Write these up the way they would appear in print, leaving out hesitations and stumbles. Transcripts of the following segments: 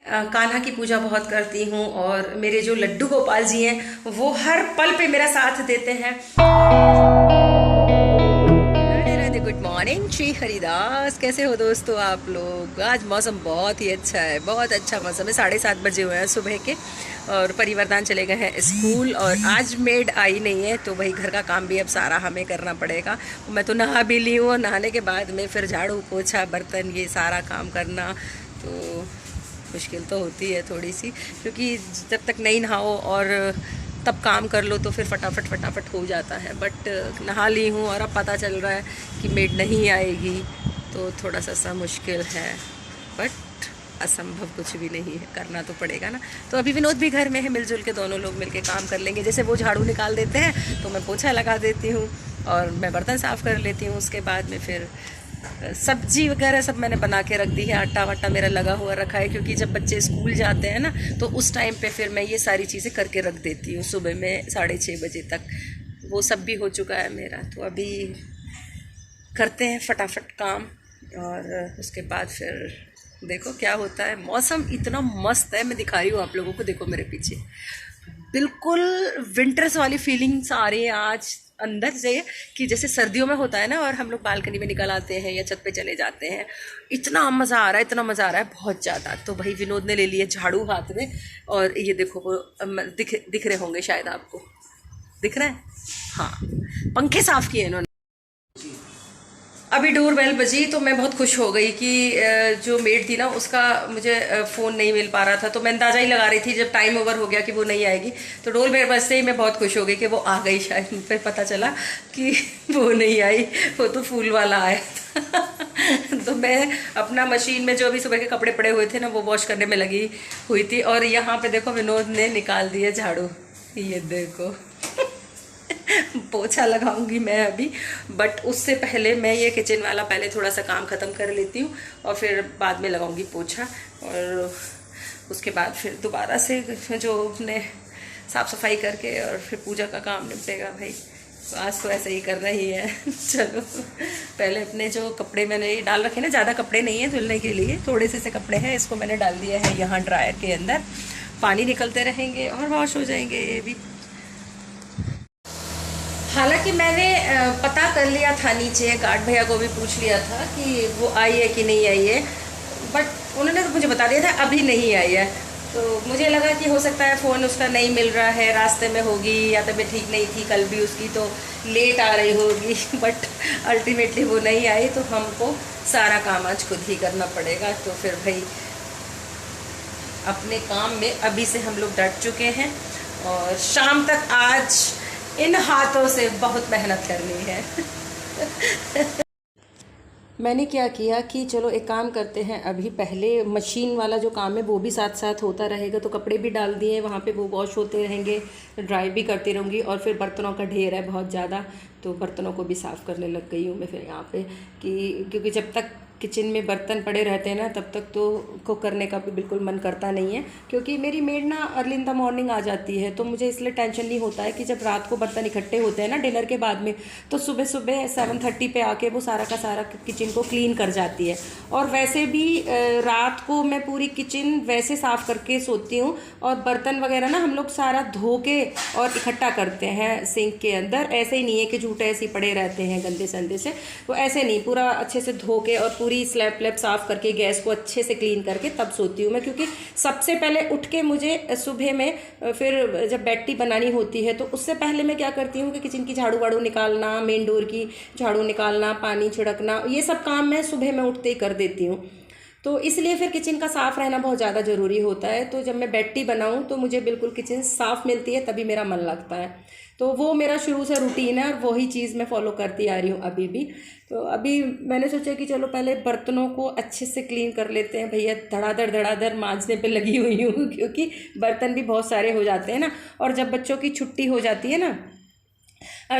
कान्हा की पूजा बहुत करती हूँ और मेरे जो लड्डू गोपाल जी हैं वो हर पल पे मेरा साथ देते हैं। Radhe Radhe, good morning Shri Haridas. कैसे हो दोस्तों आप लोग? आज मौसम बहुत ही अच्छा है, बहुत अच्छा मौसम है। 7:30 बजे हुए हैं सुबह के और परिवारदान चले गए हैं स्कूल और आज मेड आई नहीं है तो वही घर का काम भी अब सारा हमें करना पड़ेगा। मैं तो नहा भी ली हूँ और नहाने के बाद में फिर झाड़ू पोछा बर्तन ये सारा काम करना तो मुश्किल तो होती है थोड़ी सी, क्योंकि जब तक नहीं नहाओ और तब काम कर लो तो फिर फटाफट हो जाता है। बट नहा ली हूँ और अब पता चल रहा है कि मेड नहीं आएगी तो थोड़ा सा मुश्किल है, बट असंभव कुछ भी नहीं है, करना तो पड़ेगा ना। तो अभी विनोद भी घर में है, मिलजुल के दोनों लोग मिलके काम कर लेंगे। जैसे वो झाड़ू निकाल देते हैं तो मैं पोछा लगा देती हूँ और मैं बर्तन साफ़ कर लेती हूँ। उसके बाद में फिर सब्जी वगैरह सब मैंने बना के रख दी है, आटा वाटा मेरा लगा हुआ रखा है, क्योंकि जब बच्चे स्कूल जाते हैं ना तो उस टाइम पे फिर मैं ये सारी चीज़ें करके रख देती हूँ सुबह में 6:30 बजे तक। वो सब भी हो चुका है मेरा, तो अभी करते हैं फटाफट काम और उसके बाद फिर देखो क्या होता है। मौसम इतना मस्त है, मैं दिखा रही हूँ आप लोगों को, देखो मेरे पीछे बिल्कुल विंटर्स वाली फीलिंग्स आ रही है आज अंदर से, कि जैसे सर्दियों में होता है ना और हम लोग बालकनी में निकल आते हैं या छत पे चले जाते हैं। इतना मज़ा आ रहा है, इतना मज़ा आ रहा है, बहुत ज़्यादा। तो भाई विनोद ने ले लिया झाड़ू हाथ में और ये देखो वो दिख रहे होंगे शायद आपको, दिख रहा है? हाँ, पंखे साफ़ किए इन्होंने। अभी डोर बेल बजी तो मैं बहुत खुश हो गई कि जो मेड थी ना उसका मुझे फ़ोन नहीं मिल पा रहा था, तो मैं अंदाज़ा ही लगा रही थी जब टाइम ओवर हो गया कि वो नहीं आएगी। तो डोर बेल बजते ही मैं बहुत खुश हो गई कि वो आ गई। शायद फिर पता चला कि वो नहीं आई, वो तो फूल वाला आया था। तो मैं अपना मशीन में जो अभी सुबह के कपड़े पड़े हुए थे ना वो वॉश करने में लगी हुई थी और यहाँ पे देखो विनोद ने निकाल दिया झाड़ू, ये देखो। पोछा लगाऊंगी मैं अभी, बट उससे पहले मैं ये किचन वाला पहले थोड़ा सा काम ख़त्म कर लेती हूँ और फिर बाद में लगाऊंगी पोछा और उसके बाद फिर दोबारा से जो अपने साफ़ सफाई करके और फिर पूजा का काम निपटेगा भाई। तो आज तो ऐसे ही कर रही है। चलो पहले अपने जो कपड़े मैंने डाल रखे ना, ज़्यादा कपड़े नहीं है धुलने के लिए, थोड़े से कपड़े हैं, इसको मैंने डाल दिया है यहाँ ड्रायर के अंदर। पानी निकलते रहेंगे और वॉश हो जाएंगे ये भी। हालांकि मैंने पता कर लिया था नीचे, गार्ड भैया को भी पूछ लिया था कि वो आई है कि नहीं आई है, बट उन्होंने तो मुझे बता दिया था अभी नहीं आई है। तो मुझे लगा कि हो सकता है फ़ोन उसका नहीं मिल रहा है, रास्ते में होगी या तबीयत ठीक नहीं थी कल भी उसकी तो लेट आ रही होगी। बट अल्टीमेटली वो नहीं आई तो हमको सारा काम आज खुद ही करना पड़ेगा। तो फिर भाई अपने काम में अभी से हम लोग डट चुके हैं और शाम तक आज इन हाथों से बहुत मेहनत करनी है। मैंने क्या किया कि चलो एक काम करते हैं, अभी पहले मशीन वाला जो काम है वो भी साथ साथ होता रहेगा, तो कपड़े भी डाल दिए वहाँ पे, वो वॉश होते रहेंगे, ड्राई भी करती रहूँगी। और फिर बर्तनों का ढेर है बहुत ज़्यादा, तो बर्तनों को भी साफ़ करने लग गई हूँ मैं फिर यहाँ पे, कि क्योंकि जब तक किचन में बर्तन पड़े रहते हैं ना तब तक तो कुक करने का भी बिल्कुल मन करता नहीं है, क्योंकि मेरी मेड ना अर्ली इन द मॉर्निंग आ जाती है। तो मुझे इसलिए टेंशन नहीं होता है कि जब रात को बर्तन इकट्ठे होते हैं ना डिनर के बाद में, तो सुबह सुबह 7:30 पे आके वो सारा का सारा किचन को क्लीन कर जाती है। और वैसे भी रात को मैं पूरी किचन वैसे साफ़ करके सोती हूँ और बर्तन वगैरह ना हम लोग सारा धो के और इकट्ठा करते हैं सिंक के अंदर। ऐसे ही नहीं है कि झूठे ऐसे ही पड़े रहते हैं गंदे संदे से, तो ऐसे नहीं, पूरा अच्छे से धो के और पूरी स्लैब व्लैब साफ़ करके गैस को अच्छे से क्लीन करके तब सोती हूँ मैं। क्योंकि सबसे पहले उठ के मुझे सुबह में फिर जब बेड टी बनानी होती है तो उससे पहले मैं क्या करती हूँ कि किचन की झाड़ू वाड़ू निकालना, मेन डोर की झाड़ू निकालना, पानी छिड़कना, ये सब काम मैं सुबह में उठते ही कर देती हूँ। तो इसलिए फिर किचन का साफ़ रहना बहुत ज़्यादा ज़रूरी होता है। तो जब मैं बेड टी बनाऊँ तो मुझे बिल्कुल किचन साफ़ मिलती है, तभी मेरा मन लगता है। तो वो मेरा शुरू से रूटीन है और वही चीज़ मैं फॉलो करती आ रही हूँ अभी भी। तो अभी मैंने सोचा कि चलो पहले बर्तनों को अच्छे से क्लीन कर लेते हैं भैया, धड़ाधड़ मांजने पे लगी हुई हूँ, क्योंकि बर्तन भी बहुत सारे हो जाते हैं ना। और जब बच्चों की छुट्टी हो जाती है ना,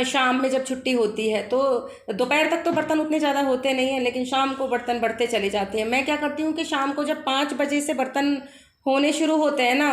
शाम में जब छुट्टी होती है तो दोपहर तक तो बर्तन उतने ज़्यादा होते नहीं हैं, लेकिन शाम को बर्तन बढ़ते चले जाते हैं। मैं क्या करती हूँ कि शाम को जब 5 बजे से बर्तन होने शुरू होते हैं ना,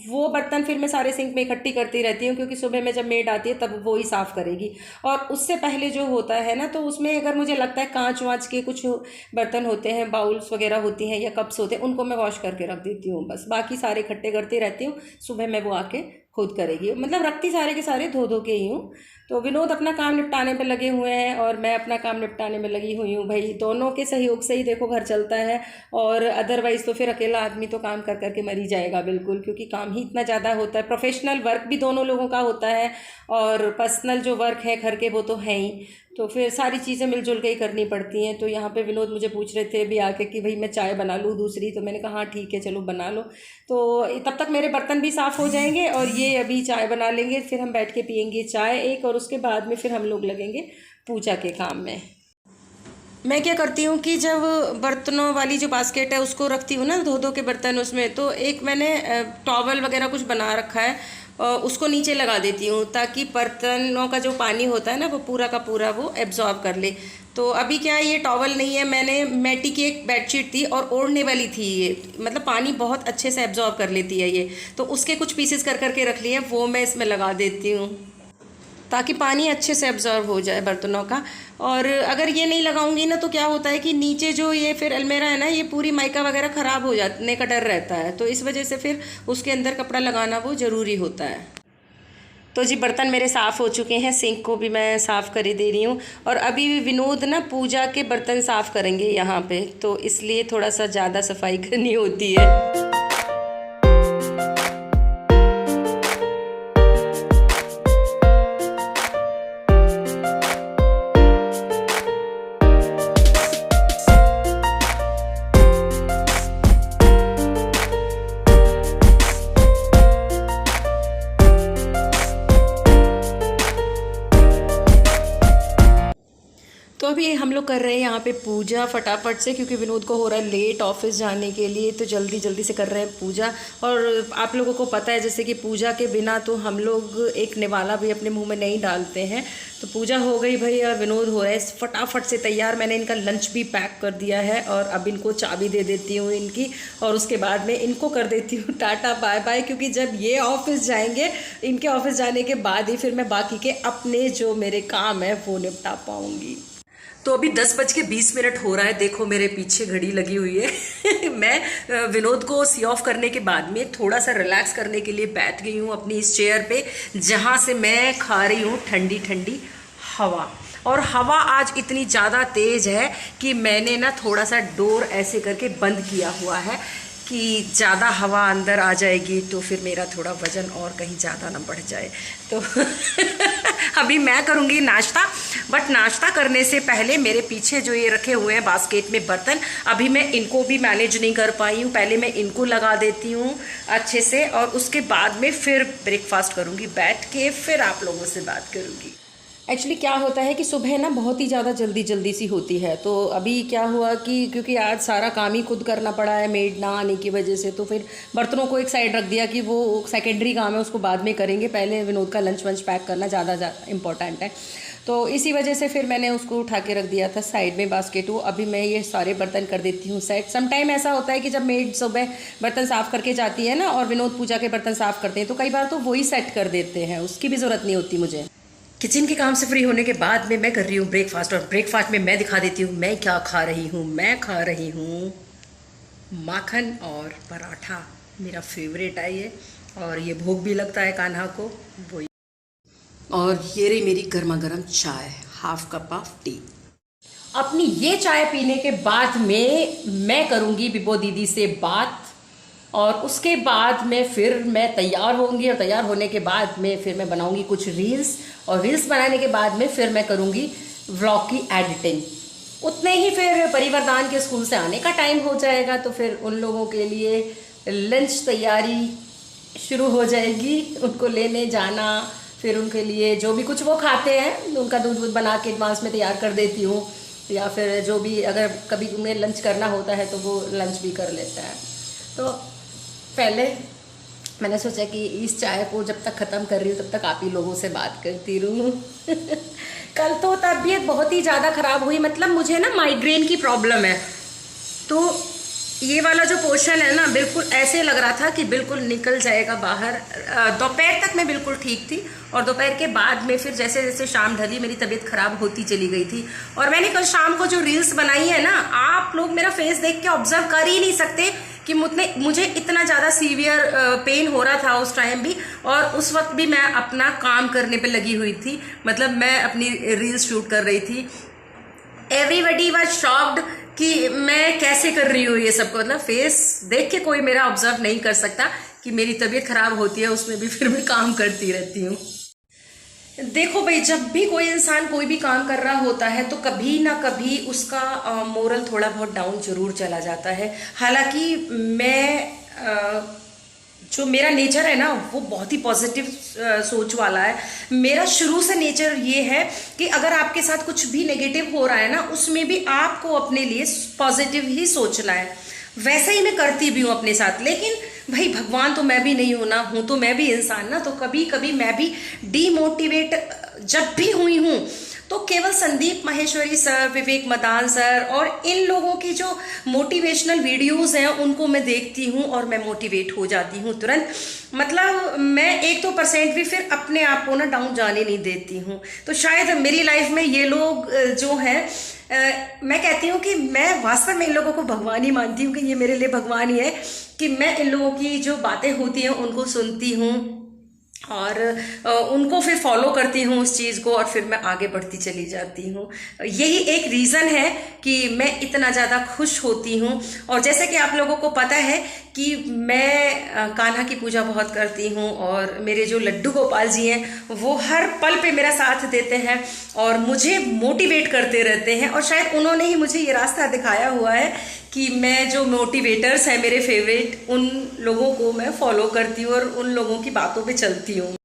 वो बर्तन फिर मैं सारे सिंक में इकट्ठी करती रहती हूँ, क्योंकि सुबह में जब मेड आती है तब वो ही साफ़ करेगी। और उससे पहले जो होता है ना, तो उसमें अगर मुझे लगता है कांच वाँच के कुछ बर्तन होते हैं, बाउल्स वगैरह होती हैं या कप्स होते हैं, उनको मैं वॉश करके रख देती हूँ। बस बाकी सारे इकट्ठे करती रहती हूँ, सुबह में वो आके खुद करेगी। मतलब रखती सारे के सारे धो धो के ही हूँ। तो विनोद अपना काम निपटाने पे लगे हुए हैं और मैं अपना काम निपटाने में लगी हुई हूँ। भाई दोनों के सहयोग से ही देखो घर चलता है, और अदरवाइज़ तो फिर अकेला आदमी तो काम कर करके मर ही जाएगा बिल्कुल, क्योंकि काम ही इतना ज़्यादा होता है। प्रोफेशनल वर्क भी दोनों लोगों का होता है, और पर्सनल जो वर्क है घर के वो तो है ही, तो फिर सारी चीज़ें मिलजुल के ही करनी पड़ती हैं। तो यहाँ पे विनोद मुझे पूछ रहे थे अभी आके कि भाई मैं चाय बना लूँ दूसरी, तो मैंने कहा हाँ ठीक है चलो बना लो। तो तब तक मेरे बर्तन भी साफ़ हो जाएंगे और ये अभी चाय बना लेंगे, फिर हम बैठ के पियेंगे चाय एक, और उसके बाद में फिर हम लोग लगेंगे पूजा के काम में। मैं क्या करती हूँ कि जब बर्तनों वाली जो बास्केट है उसको रखती हूँ ना, धो धो के बर्तन, उसमें तो एक मैंने टॉवल वगैरह कुछ बना रखा है, उसको नीचे लगा देती हूँ ताकि बर्तनों का जो पानी होता है ना वो पूरा का पूरा वो एब्जॉर्ब कर ले। तो अभी क्या है, ये टॉवल नहीं है, मैंने मैटी की एक बेडशीट थी और ओढ़ने वाली थी ये, मतलब पानी बहुत अच्छे से एब्जॉर्ब कर लेती है ये, तो उसके कुछ पीसेस कर करके रख लिए, वो मैं इसमें लगा देती हूँ ताकि पानी अच्छे से एब्जॉर्ब हो जाए बर्तनों का। और अगर ये नहीं लगाऊंगी ना तो क्या होता है कि नीचे जो ये फिर अलमेरा है ना, ये पूरी माइका वगैरह ख़राब हो जाने का डर रहता है, तो इस वजह से फिर उसके अंदर कपड़ा लगाना वो ज़रूरी होता है। तो जी बर्तन मेरे साफ़ हो चुके हैं, सिंक को भी मैं साफ़ कर ही दे रही हूँ। और अभी भी विनोद ना पूजा के बर्तन साफ़ करेंगे यहाँ पे, तो इसलिए थोड़ा सा ज़्यादा सफाई करनी होती है। तो अभी हम लोग कर रहे हैं यहाँ पे पूजा फटाफट से, क्योंकि विनोद को हो रहा है लेट ऑफिस जाने के लिए, तो जल्दी जल्दी से कर रहे हैं पूजा। और आप लोगों को पता है जैसे कि पूजा के बिना तो हम लोग एक निवाला भी अपने मुंह में नहीं डालते हैं। तो पूजा हो गई भाई, और विनोद हो रहा है फटाफट से तैयार। मैंने इनका लंच भी पैक कर दिया है, और अब इनको चाबी दे देती हूँ इनकी, और उसके बाद में इनको कर देती हूँ टाटा बाय बाय, क्योंकि जब ये ऑफिस जाएंगे, इनके ऑफिस जाने के बाद ही फिर मैं बाकी के अपने जो मेरे काम है वो निपटा पाऊँगी। तो अभी 10:20 हो रहा है, देखो मेरे पीछे घड़ी लगी हुई है। मैं विनोद को सी ऑफ करने के बाद में थोड़ा सा रिलैक्स करने के लिए बैठ गई हूँ अपनी इस चेयर पे, जहाँ से मैं खा रही हूँ ठंडी ठंडी हवा। और हवा आज इतनी ज़्यादा तेज़ है कि मैंने ना थोड़ा सा डोर ऐसे करके बंद किया हुआ है कि ज़्यादा हवा अंदर आ जाएगी तो फिर मेरा थोड़ा वज़न और कहीं ज़्यादा ना बढ़ जाए। तो अभी मैं करूँगी नाश्ता, बट नाश्ता करने से पहले मेरे पीछे जो ये रखे हुए हैं बास्केट में बर्तन, अभी मैं इनको भी मैनेज नहीं कर पाई हूँ। पहले मैं इनको लगा देती हूँ अच्छे से, और उसके बाद में फिर ब्रेकफास्ट करूँगी बैठ के, फिर आप लोगों से बात करूँगी। एक्चुअली क्या होता है कि सुबह ना बहुत ही ज़्यादा जल्दी सी होती है। तो अभी क्या हुआ कि क्योंकि आज सारा काम ही खुद करना पड़ा है मेड ना आने की वजह से, तो फिर बर्तनों को एक साइड रख दिया कि वो सेकेंडरी काम है, उसको बाद में करेंगे, पहले विनोद का लंच वंच पैक करना ज़्यादा इम्पॉर्टेंट है। तो इसी वजह से फिर मैंने उसको उठा के रख दिया था साइड में बास्केट। वो अभी मैं ये सारे बर्तन कर देती हूँ सेट। समटाइम ऐसा होता है कि जब मेड सुबह बर्तन साफ़ करके जाती है ना, और विनोद पूजा के बर्तन साफ़ करते हैं, तो कई बार तो वही सेट कर देते हैं, उसकी भी ज़रूरत नहीं होती मुझे। किचन के काम से फ्री होने के बाद में मैं कर रही हूँ ब्रेकफास्ट, और ब्रेकफास्ट में मैं दिखा देती हूँ मैं क्या खा रही हूँ। मैं खा रही हूँ माखन और पराठा, मेरा फेवरेट है ये, और ये भोग भी लगता है कान्हा को वो। और ये रही मेरी गर्मा गर्म चाय, हाफ कप ऑफ टी। अपनी ये चाय पीने के बाद में मैं करूँगी बिबो दीदी से बात, और उसके बाद में फिर मैं तैयार होंगी, और तैयार होने के बाद में फिर मैं बनाऊंगी कुछ रील्स, और रील्स बनाने के बाद में फिर मैं करूंगी व्लॉग की एडिटिंग। उतने ही फिर परिवरदान के स्कूल से आने का टाइम हो जाएगा, तो फिर उन लोगों के लिए लंच तैयारी शुरू हो जाएगी, उनको लेने जाना, फिर उनके लिए जो भी कुछ वो खाते हैं उनका दूध वूध बना के एडवांस में तैयार कर देती हूँ, या फिर जो भी अगर कभी उन्हें लंच करना होता है तो वो लंच भी कर लेता है। तो पहले मैंने सोचा कि इस चाय को जब तक ख़त्म कर रही हूँ तब तक आप ही लोगों से बात करती रहूँ। कल तो तबीयत बहुत ही ज़्यादा ख़राब हुई, मतलब मुझे ना माइग्रेन की प्रॉब्लम है, तो ये वाला जो पोर्शन है ना, बिल्कुल ऐसे लग रहा था कि बिल्कुल निकल जाएगा बाहर। दोपहर तक मैं बिल्कुल ठीक थी, और दोपहर के बाद में फिर जैसे जैसे शाम ढली मेरी तबीयत खराब होती चली गई थी। और मैंने कल शाम को जो रील्स बनाई है ना, आप लोग मेरा फेस देख के ऑब्जर्व कर ही नहीं सकते कि मुझे इतना ज़्यादा सीवियर पेन हो रहा था उस टाइम भी, और उस वक्त भी मैं अपना काम करने पे लगी हुई थी। मतलब मैं अपनी रील्स शूट कर रही थी। एवरीबडी वाज शॉक्ड कि मैं कैसे कर रही हूँ ये सबको। मतलब फेस देख के कोई मेरा ऑब्जर्व नहीं कर सकता कि मेरी तबीयत खराब होती है, उसमें भी फिर मैं काम करती रहती हूँ। देखो भाई, जब भी कोई इंसान कोई भी काम कर रहा होता है तो कभी ना कभी उसका मोरल थोड़ा बहुत डाउन जरूर चला जाता है। हालांकि जो मेरा नेचर है ना, वो बहुत ही पॉजिटिव सोच वाला है। मेरा शुरू से नेचर ये है कि अगर आपके साथ कुछ भी नेगेटिव हो रहा है ना, उसमें भी आपको अपने लिए पॉजिटिव ही सोचना है। वैसा ही मैं करती भी हूँ अपने साथ। लेकिन भाई, भगवान तो मैं भी नहीं हूं ना, हूं तो मैं भी इंसान ना, तो कभी कभी मैं भी डीमोटिवेट जब भी हुई हूं तो केवल संदीप माहेश्वरी सर, विवेक मदान सर और इन लोगों की जो मोटिवेशनल वीडियोस हैं उनको मैं देखती हूँ और मैं मोटिवेट हो जाती हूँ तुरंत। मतलब मैं 1-2% भी फिर अपने आप को ना डाउन जाने नहीं देती हूँ। तो शायद मेरी लाइफ में ये लोग जो हैं, मैं कहती हूँ कि मैं वास्तव में इन लोगों को भगवान ही मानती हूँ, कि ये मेरे लिए भगवान ही है कि मैं इन लोगों की जो बातें होती हैं उनको सुनती हूँ और उनको फिर फॉलो करती हूँ उस चीज़ को, और फिर मैं आगे बढ़ती चली जाती हूँ। यही एक रीज़न है कि मैं इतना ज़्यादा खुश होती हूँ। और जैसे कि आप लोगों को पता है कि मैं कान्हा की पूजा बहुत करती हूँ, और मेरे जो लड्डू गोपाल जी हैं वो हर पल पे मेरा साथ देते हैं और मुझे मोटिवेट करते रहते हैं। और शायद उन्होंने ही मुझे ये रास्ता दिखाया हुआ है कि मैं जो मोटिवेटर्स हैं मेरे फेवरेट, उन लोगों को मैं फॉलो करती हूँ और उन लोगों की बातों पे चलती हूँ।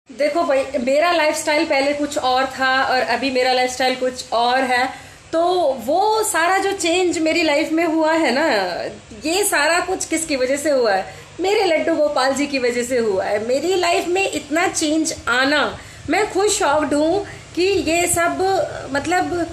देखो भाई, मेरा लाइफस्टाइल पहले कुछ और था और अभी मेरा लाइफस्टाइल कुछ और है। तो वो सारा जो चेंज मेरी लाइफ में हुआ है ना, ये सारा कुछ किसकी वजह से हुआ है? मेरे लड्डू गोपाल जी की वजह से हुआ है। मेरी लाइफ में इतना चेंज आना, मैं खुद शॉक्ड हूँ कि ये सब मतलब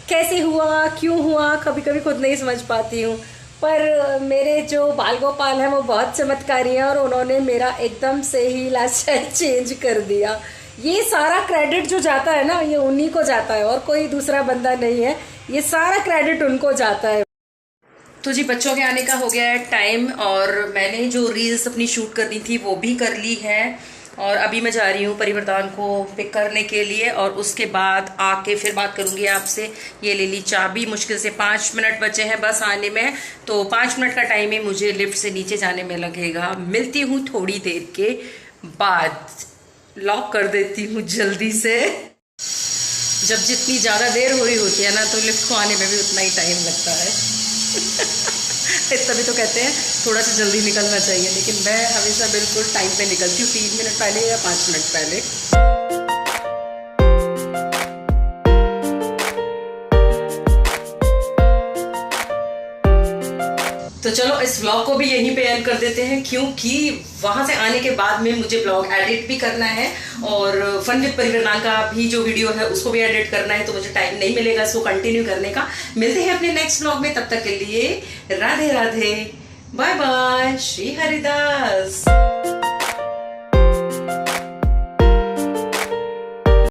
कैसे हुआ, क्यों हुआ, कभी कभी खुद नहीं समझ पाती हूँ। पर मेरे जो बाल गोपाल हैं वो बहुत चमत्कारी हैं और उन्होंने मेरा एकदम से ही लाइफस्टाइल चेंज कर दिया। ये सारा क्रेडिट जो जाता है ना, ये उन्हीं को जाता है और कोई दूसरा बंदा नहीं है। ये सारा क्रेडिट उनको जाता है। तो जी, बच्चों के आने का हो गया है टाइम और मैंने जो रील्स अपनी शूट करनी थी वो भी कर ली है। और अभी मैं जा रही हूँ परिवर्तन को पिक करने के लिए और उसके बाद आके फिर बात करूँगी आपसे। ये ले ली चाबी, मुश्किल से 5 मिनट बचे हैं बस आने में, तो 5 मिनट का टाइम ही मुझे लिफ्ट से नीचे जाने में लगेगा। मिलती हूँ थोड़ी देर के बाद। लॉक कर देती हूँ जल्दी से। जब जितनी ज़्यादा देर हो रही होती है ना, तो लिफ्ट को आने में भी उतना ही टाइम लगता है। तभी तो कहते हैं थोड़ा सा जल्दी निकलना चाहिए, लेकिन मैं हमेशा बिल्कुल टाइम पे निकलती हूँ, 3 मिनट पहले या 5 मिनट पहले। तो चलो इस व्लॉग को भी यहीं पे एंड कर देते हैं, क्योंकि वहां से आने के बाद में मुझे व्लॉग एडिट भी करना है और फन विद परिवर्तन का भी जो वीडियो है उसको भी एडिट करना है, तो मुझे टाइम नहीं मिलेगा इसको कंटिन्यू करने का। मिलते हैं अपने नेक्स्ट व्लॉग में, तब तक के लिए राधे राधे, बाय बाय, श्री हरिदास।